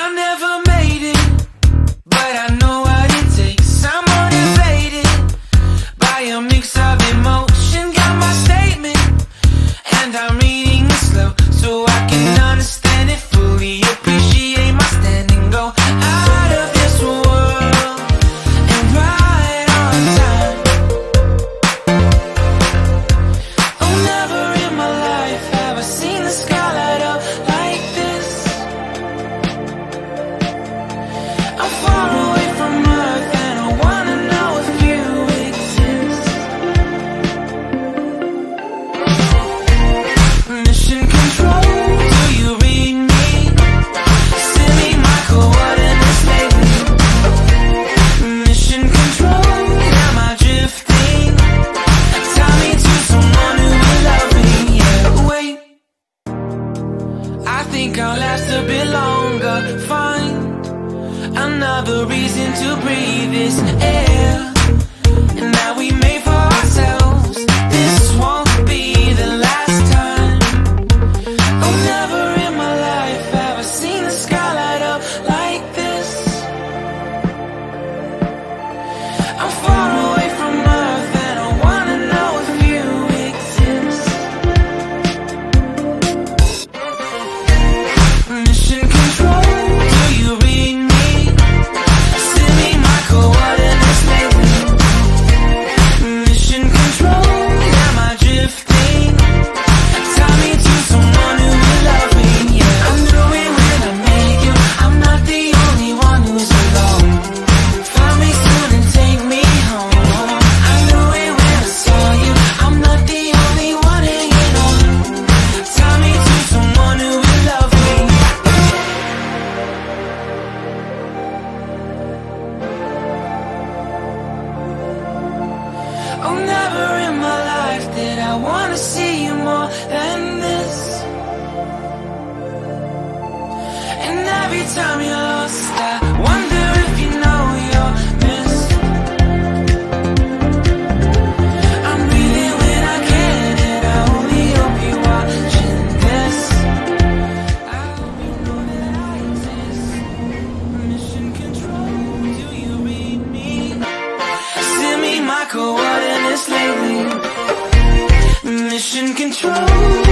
I never made it, but I know what it takes. I'm motivated by a mix of emotion. Got my statement, and I'm reading it slow so I can understand it fully. Appreciate my stand and go out of this world and right on time. Oh, never in my life have I seen the sky light up like this. I'm far away from Earth and I wanna know if you exist. Mission control, do you read me? Send me my coordinates lately. Mission control, am I drifting? Tie me to someone who will love me. Yeah, wait, I think I'll last a bit longer. Find another reason to breathe this air, and that we made for ourselves. This won't be the last time. Oh, never in my life have I seen the sky light up like this. I'm far away from Earth and I wanna know if you exist. Mission control, do you read me? Send me my coordinates lately. Mission control, am I drifting? Tie me to someone who will love me. Yeah, I knew it when I met you. I'm not the only one who's alone. Find me soon and take me home. I knew it when I saw you. I'm not the only one hanging on. Tie me to someone who will love me. Oh, never in my life did I wanna see you more than this. And every time you're lost, I wonder if you know you're missed. I'm breathing when I can, and I only hope you're watching this. I hope you know that I exist. Mission control, do you read me? Send me my coordinates lately. Mission control.